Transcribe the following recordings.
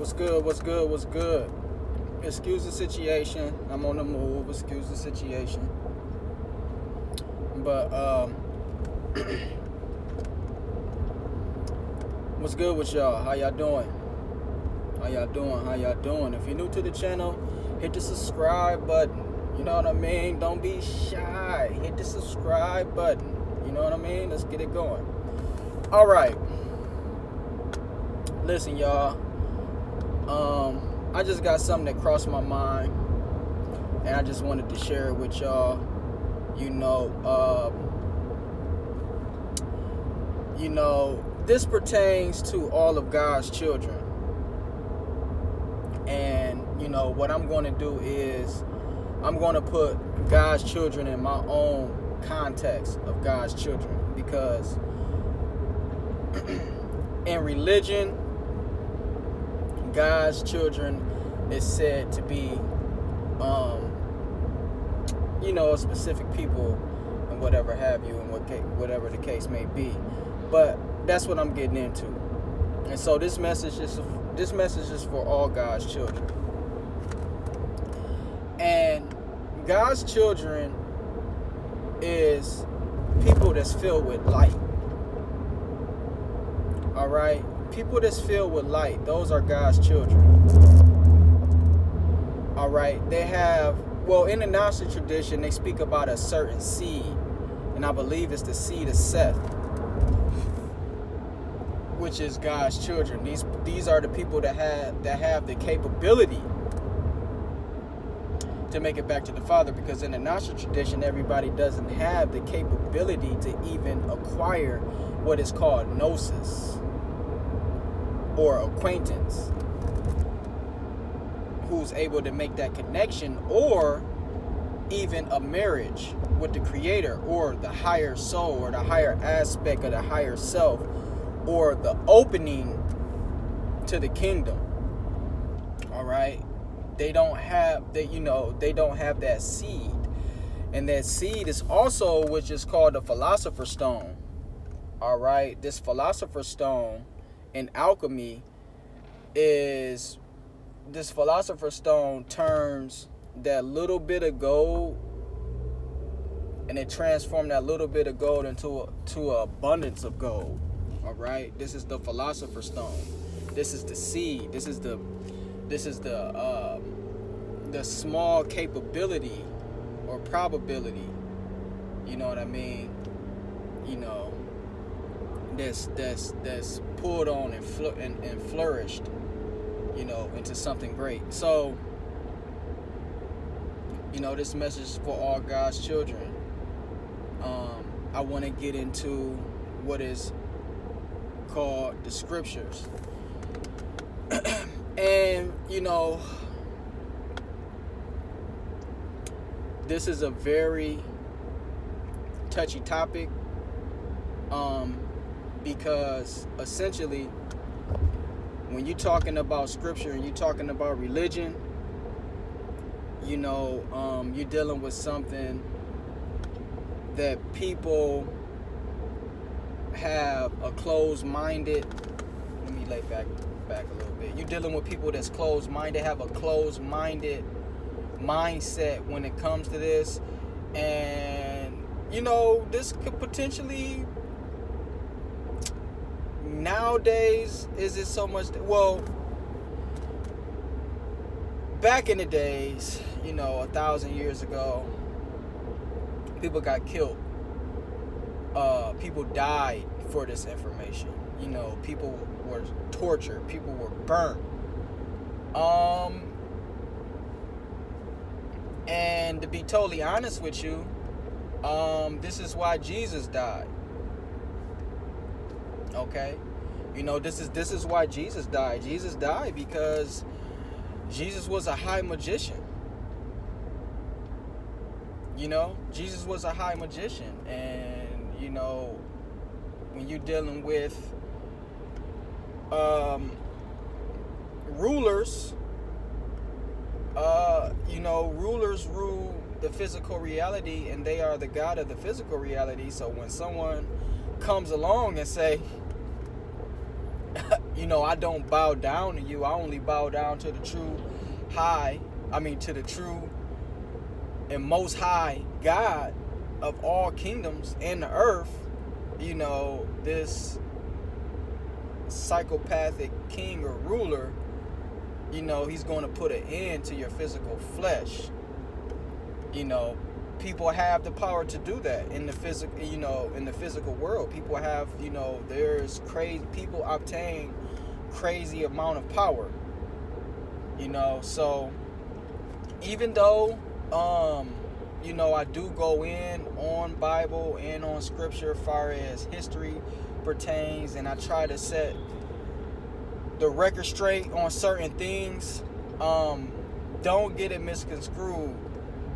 What's good? What's good? What's good? Excuse the situation. I'm on the move. Excuse the situation. But what's good with y'all? How y'all doing? How y'all doing? How y'all doing? If you're new to the channel, hit the subscribe button. You know what I mean? Don't be shy. Hit the subscribe button. You know what I mean? Let's get it going. All right. Listen, y'all. I just got something that crossed my mind, and I just wanted to share it with y'all. This pertains to all of God's children. And, what I'm going to do is I'm going to put God's children in my own context of God's children. Because in religion, God's children is said to be, specific people and whatever have you, and whatever the case may be. But that's what I'm getting into. And so this message is for all God's children. And God's children is people that's filled with light. All right? People that's filled with light, those are God's children. All right? They have, in the Gnostic tradition, they speak about a certain seed. And I believe it's the seed of Seth, which is God's children. These are the people that have the capability to make it back to the Father, because in the Gnostic tradition, everybody doesn't have the capability to even acquire what is called gnosis, or acquaintance, who's able to make that connection, or even a marriage with the Creator, or the higher soul, or the higher aspect of the higher self, or the opening to the kingdom. All right, they don't have that seed, and that seed is also which is called the Philosopher's Stone. All right, this Philosopher's Stone in alchemy is, this Philosopher's Stone turns that little bit of gold, and it transforms that little bit of gold into an abundance of gold. All right, this is the Philosopher's Stone. This is the seed. This is the small capability or probability. You know what I mean? That's pulled on and flourished, into something great. So, this message is for all God's children. I want to get into what is called the scriptures. And, this is a very touchy topic. Because essentially, when you're talking about scripture and you're talking about religion, you're dealing with something that people have a closed-minded. Let me lay back a little bit. You're dealing with people that's closed-minded, have a closed-minded mindset when it comes to this, and this could potentially. Nowadays, is it so much? Back in the days, 1,000 years ago, people got killed. People died for this information. People were tortured. People were burnt. And to be totally honest with you, this is why Jesus died. Okay, this is why Jesus died. Jesus died because Jesus was a high magician. Jesus was a high magician, and when you're dealing with rulers, rulers rule the physical reality, and they are the God of the physical reality. So when someone comes along and say, I don't bow down to you. I only bow down to the to the true and most high God of all kingdoms in the earth. This psychopathic king or ruler, he's going to put an end to your physical flesh. People have the power to do that in the physical world. People have, there's crazy people obtain crazy amount of power. So even though I do go in on Bible and on scripture as far as history pertains, and I try to set the record straight on certain things, don't get it misconstrued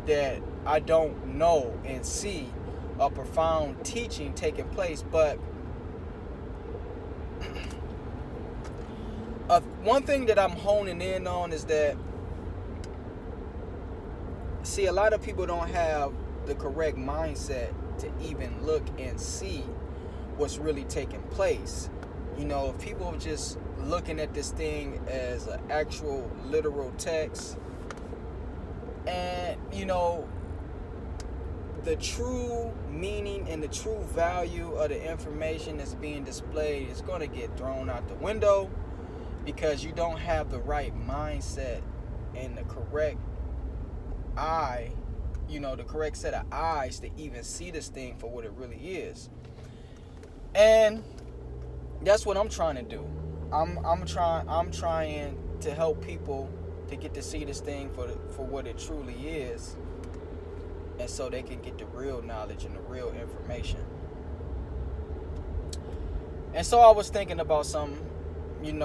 that I don't know and see a profound teaching taking place. But one thing that I'm honing in on is that, see, a lot of people don't have the correct mindset to even look and see what's really taking place. If people are just looking at this thing as an actual literal text, and the true meaning and the true value of the information that's being displayed is going to get thrown out the window, because you don't have the right mindset and the correct eye, the correct set of eyes to even see this thing for what it really is. And that's what I'm trying to do. I'm trying to help people to get to see this thing for what it truly is, and so they can get the real knowledge and the real information. And so I was thinking about something, when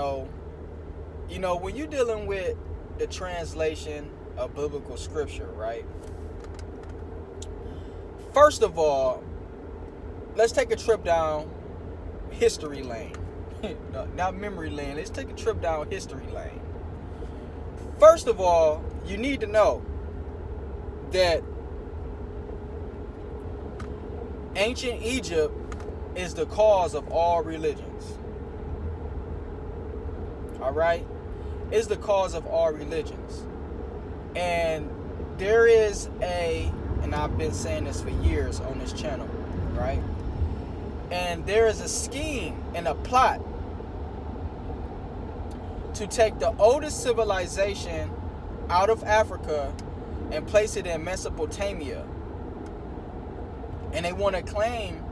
you're dealing with the translation of biblical scripture, right? First of all, let's take a trip down history lane. Not memory lane. Let's take a trip down history lane. First of all, you need to know that ancient Egypt is the cause of all religions. All right? It's the cause of all religions. And there is and I've been saying this for years on this channel, right? And there is a scheme and a plot to take the oldest civilization out of Africa and place it in Mesopotamia. And they want to claim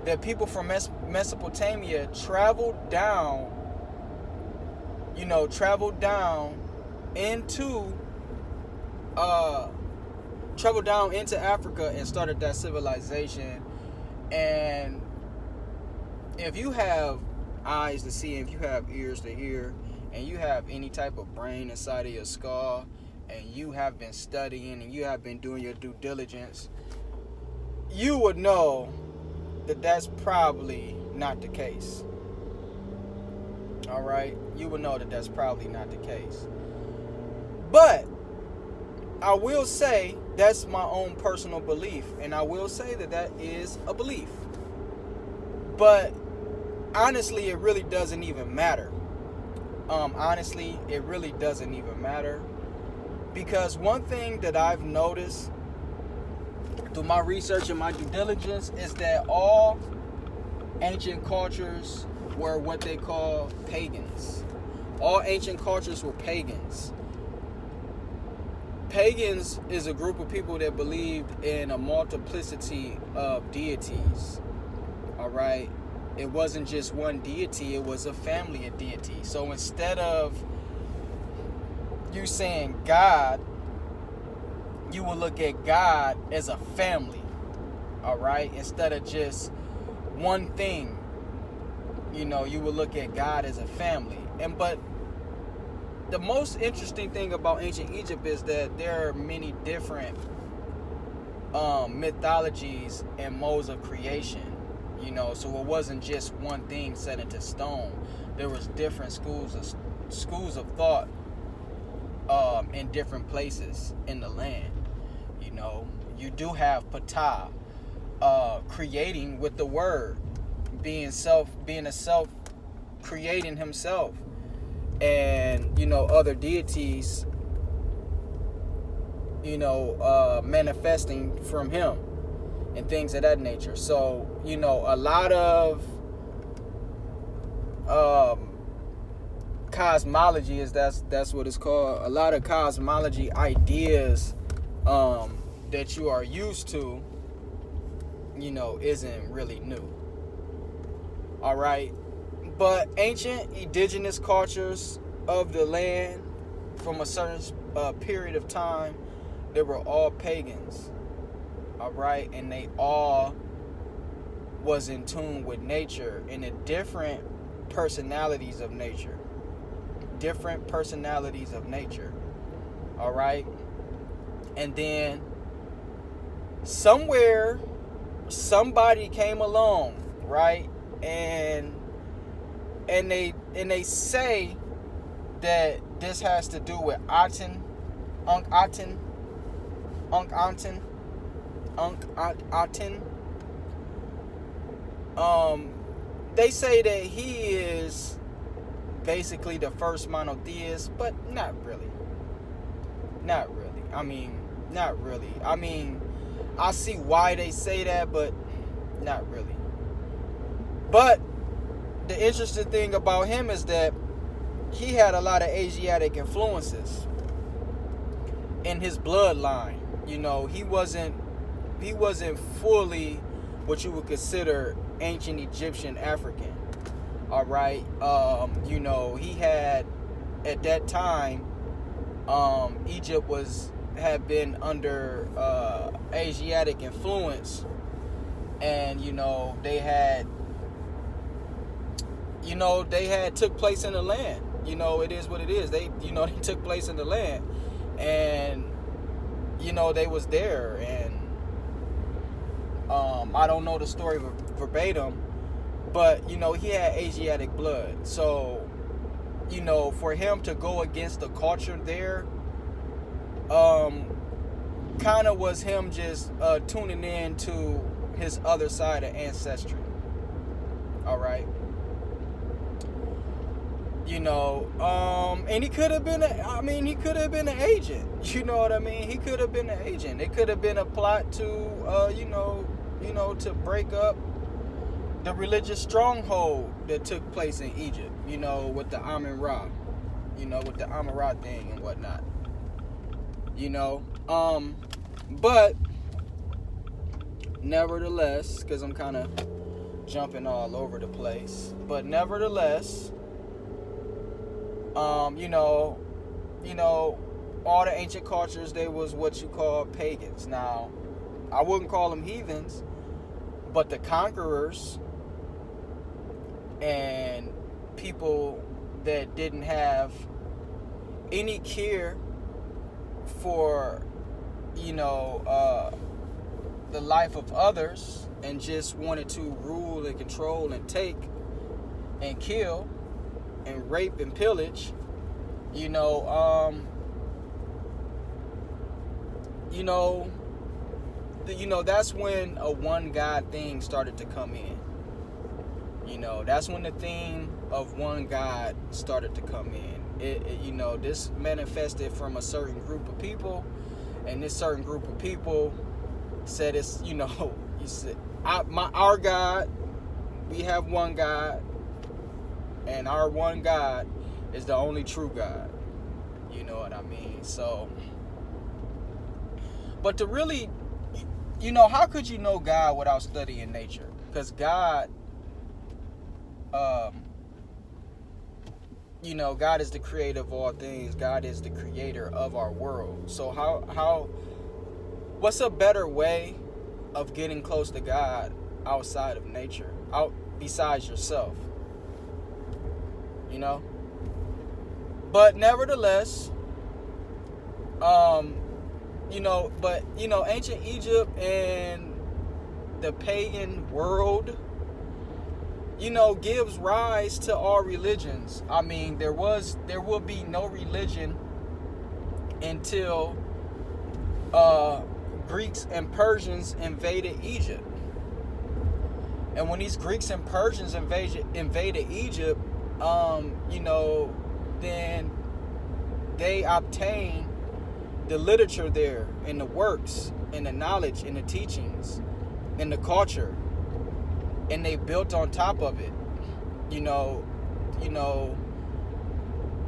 that people from Mesopotamia traveled down into Africa and started that civilization. And if you have eyes to see, if you have ears to hear, and you have any type of brain inside of your skull, and you have been studying and you have been doing your due diligence, you would know that that's probably not the case. All right? You would know that that's probably not the case. But I will say that's my own personal belief, and I will say that that is a belief. But honestly, it really doesn't even matter. Honestly, it really doesn't even matter, because one thing that I've noticed through my research and my due diligence is that all ancient cultures were what they call pagans. All ancient cultures were pagans. Pagans is a group of people that believed in a multiplicity of deities. All right? It wasn't just one deity, it was a family of deities. So instead of you saying God, you will look at God as a family. All right? Instead of just one thing, you will look at God as a family. But the most interesting thing about ancient Egypt is that there are many different mythologies and modes of creation. So it wasn't just one thing set into stone. There was different schools of thought in different places in the land. You do have Ptah creating with the word, being a self creating himself and, other deities, manifesting from him and things of that nature. So, a lot of cosmology that's what it's called. A lot of cosmology ideas that you are used to, isn't really new. All right. But ancient indigenous cultures of the land from a certain period of time, they were all pagans. All right. And they all was in tune with nature and the different personalities of nature. Different personalities of nature. All right. And then somewhere somebody came along, right? And they say that this has to do with Ankh Aten. They say that he is basically the first monotheist, but not really. Not really. Not really. I see why they say that, but not really. But the interesting thing about him is that he had a lot of Asiatic influences in his bloodline. He wasn't fully what you would consider ancient Egyptian African. All right. He had at that time, Egypt had been under Asiatic influence, and they had took place in the land. It is what it is. They took place in the land, and they was there, and I don't know the story verbatim, but he had Asiatic blood. So for him to go against the culture there, kind of was him just tuning in to his other side of ancestry. All right. And he could have been he could have been an agent. You know what I mean? He could have been an agent. It could have been a plot to to break up the religious stronghold that took place in Egypt, with the Amun-Ra, with the Amun-Ra thing and whatnot. But nevertheless, because I'm kind of jumping all over the place, but nevertheless, all the ancient cultures, they was what you call pagans. Now, I wouldn't call them heathens, but the conquerors and people that didn't have any care for, the life of others and just wanted to rule and control and take and kill and rape and pillage, that's when a one God thing started to come in. That's when the theme of one God started to come in. This manifested from a certain group of people, and this certain group of people said it's, our God, we have one God, and our one God is the only true God. You know what I mean? So, but to really, how could you know God without studying nature? Because God, God is the creator of all things. God is the creator of our world. So what's a better way of getting close to God outside of nature, besides yourself? But nevertheless, ancient Egypt and the pagan world, gives rise to all religions. There will be no religion until Greeks and Persians invaded Egypt. And when these Greeks and Persians invaded Egypt, then they obtain the literature there, and the works, and the knowledge, and the teachings, and the culture, and they built on top of it.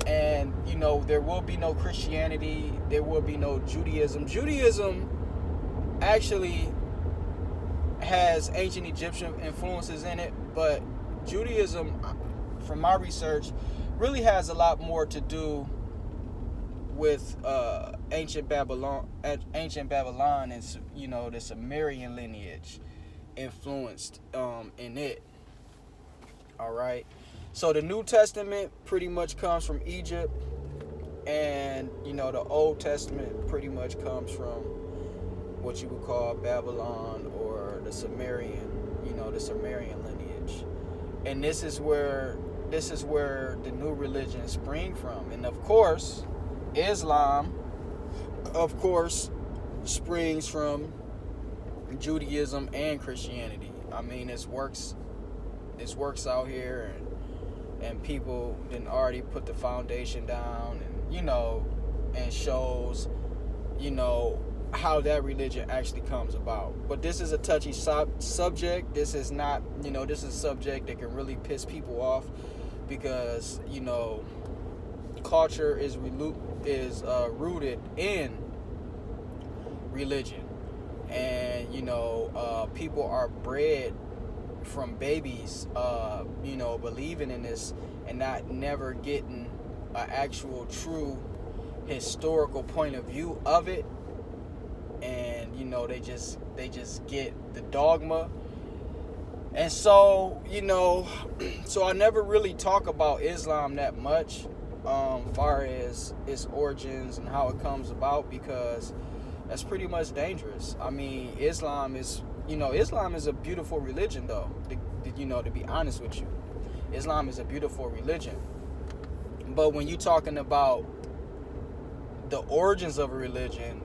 And there will be no Christianity, there will be no Judaism. Judaism actually has ancient Egyptian influences in it, but Judaism, from my research, really has a lot more to do with ancient Babylon, and the Sumerian lineage influenced in it. All right. So the New Testament pretty much comes from Egypt, and the Old Testament pretty much comes from what you would call Babylon or the Sumerian lineage. And this is where the new religions spring from. And of course, Islam, of course, springs from Judaism and Christianity. I mean, this works out here, and people didn't already put the foundation down, and shows, how that religion actually comes about. But this is a touchy subject. This is not, this is a subject that can really piss people off, because, culture is rooted in religion. And, people are bred from babies, believing in this, and never getting an actual true historical point of view of it. And they just get the dogma. And so so I never really talk about Islam that much, far as its origins and how it comes about, because that's pretty much dangerous. I mean, Islam is a beautiful religion, though. To be honest with you, Islam is a beautiful religion. But when you're talking about the origins of a religion,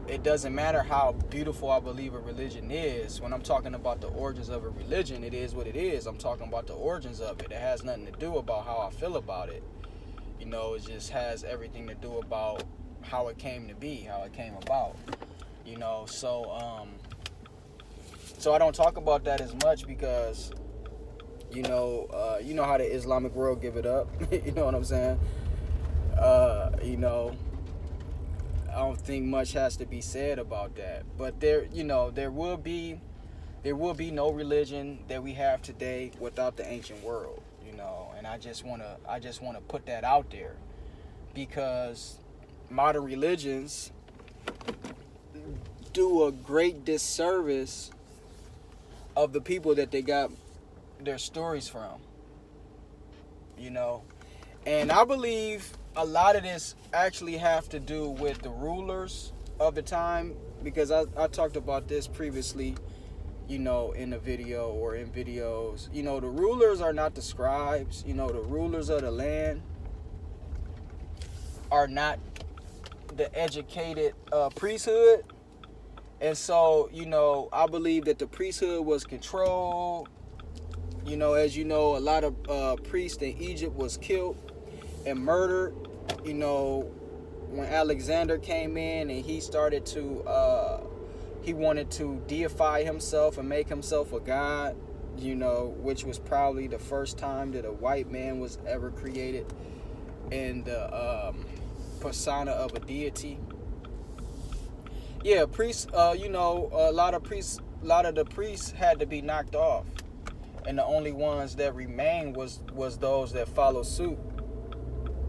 it doesn't matter how beautiful I believe a religion is. When I'm talking about the origins of a religion, it is what it is. I'm talking about the origins of it. It has nothing to do about how I feel about it. It just has everything to do about how it came to be, how it came about. So I don't talk about that as much, because how the Islamic world give it up. You know what I'm saying? I don't think much has to be said about that. But there will be no religion that we have today without the ancient world. And I just wanna put that out there, because modern religions do a great disservice of the people that they got their stories from. And I believe a lot of this actually have to do with the rulers of the time, because I talked about this previously, in a video or in videos. The rulers are not the scribes. The rulers of the land are not the educated priesthood. And so, I believe that the priesthood was controlled. As a lot of priests in Egypt was killed and murdered. When Alexander came in and he started to, he wanted to deify himself and make himself a god, which was probably the first time that a white man was ever created in the persona of a deity. Yeah, priests, a lot of the priests had to be knocked off. And the only ones that remained was those that followed suit,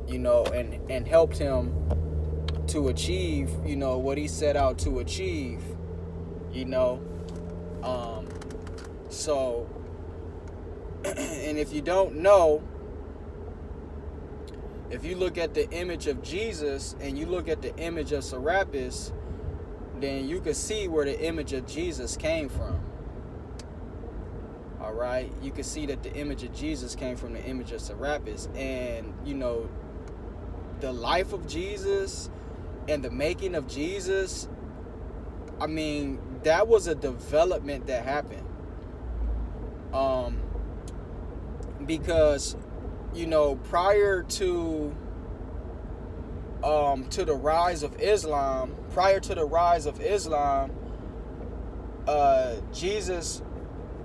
and helped him to achieve, what he set out to achieve, So, and if you don't know, if you look at the image of Jesus and you look at the image of Serapis, then you can see where the image of Jesus came from. All right, you can see that the image of Jesus came from the image of Serapis. And the life of Jesus and the making of Jesus, I mean, that was a development that happened. Because prior to the rise of Islam, Jesus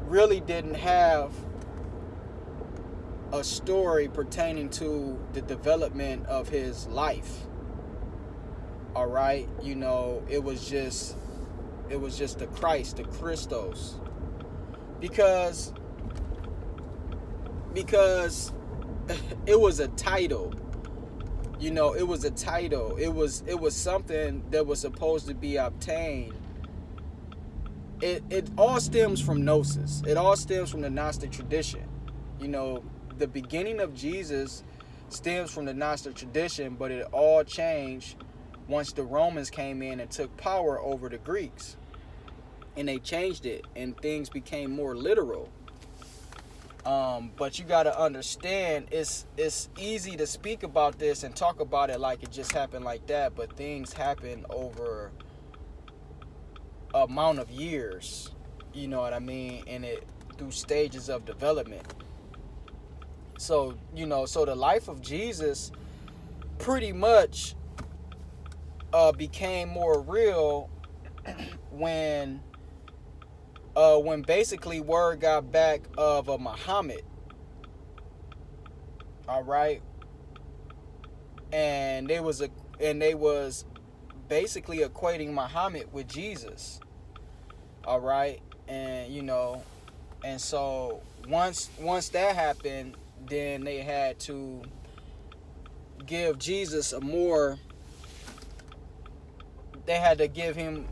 really didn't have a story pertaining to the development of his life. All right, it was just the Christ, the Christos, because it was a title. It was a title. It was something that was supposed to be obtained. It all stems from Gnosis. It all stems from the Gnostic tradition. The beginning of Jesus stems from the Gnostic tradition, but it all changed once the Romans came in and took power over the Greeks. And they changed it, and things became more literal. But you got to understand, it's easy to speak about this and talk about it like it just happened like that, but things happen over amount of years, you know what I mean, and it through stages of development. So so the life of Jesus pretty much became more real when basically word got back of a Muhammad. All right, and they was basically equating Muhammad with Jesus. All right, and and so once that happened, then they had to give Jesus they had to give him,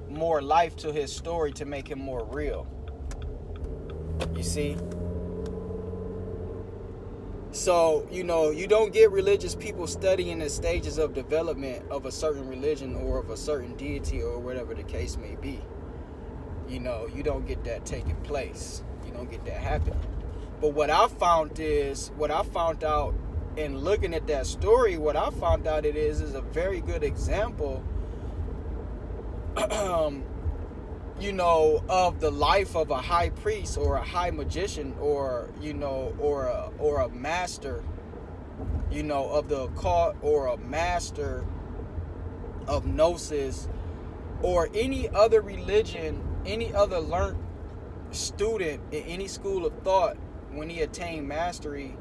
more life to his story to make him more real. You see? So, you don't get religious people studying the stages of development of a certain religion or of a certain deity or whatever the case may be. You don't get that taking place. You don't get that happening. But what I found out in looking at that story, what I found out it is a very good example of the life of a high priest or a high magician or a master, of the occult, or a master of Gnosis, or any other religion, any other learned student in any school of thought. When he attained mastery,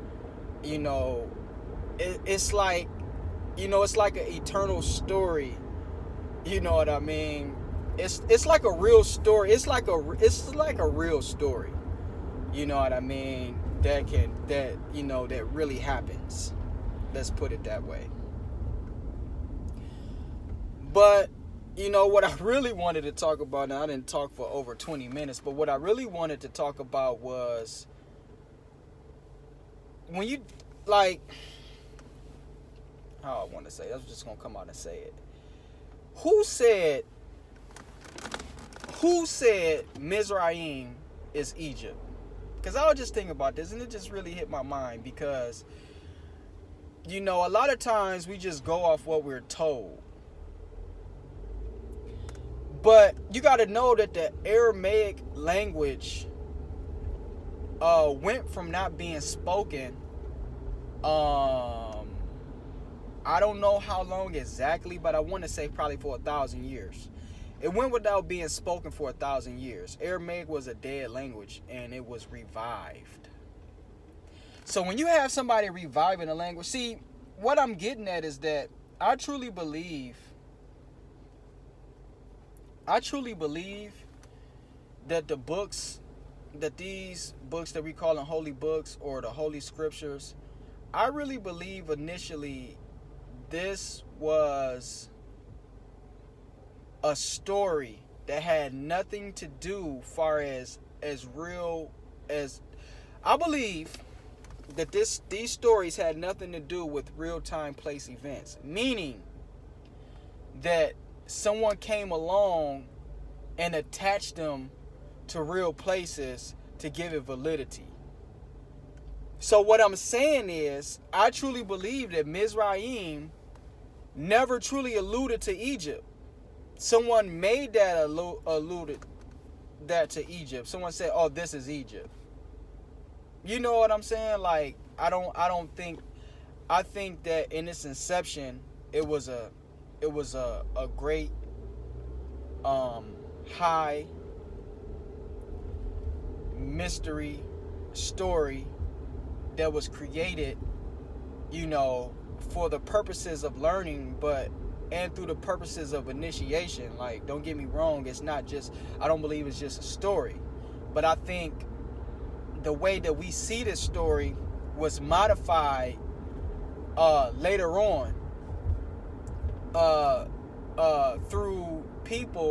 it's like an eternal story. You know what I mean? It's like a real story. It's like a real story. You know what I mean? That really happens. Let's put it that way. But what I really wanted to talk about, now I didn't talk for over 20 minutes, but what I really wanted to talk about was when you, how I want to say it, I was just going to come out and say it. Who said Mizraim is Egypt? Because I was just thinking about this, and it just really hit my mind, because, a lot of times we just go off what we're told. But you got to know that the Aramaic language went from not being spoken, I don't know how long exactly, but I want to say probably for 1,000 years. It went without being spoken for 1,000 years. Aramaic was a dead language, and it was revived. So when you have somebody reviving a language, see, what I'm getting at is that I truly believe that these books that we call them holy books or the holy scriptures, I really believe initially this was a story that had nothing to do far as real as, I believe that these stories had nothing to do with real-time place events, meaning that someone came along and attached them to real places to give it validity. So what I'm saying is, I truly believe that Mizraim never truly alluded to Egypt. Someone made that alluded that to Egypt. Someone said, oh, this is Egypt. You know what I'm saying? Like, I don't think, I think that in its inception, it was a great high mystery story that was created, you know, for the purposes of learning, but and through the purposes of initiation. Like, don't get me wrong, it's not just, I don't believe it's just a story, but I think the way that we see this story was modified later on through people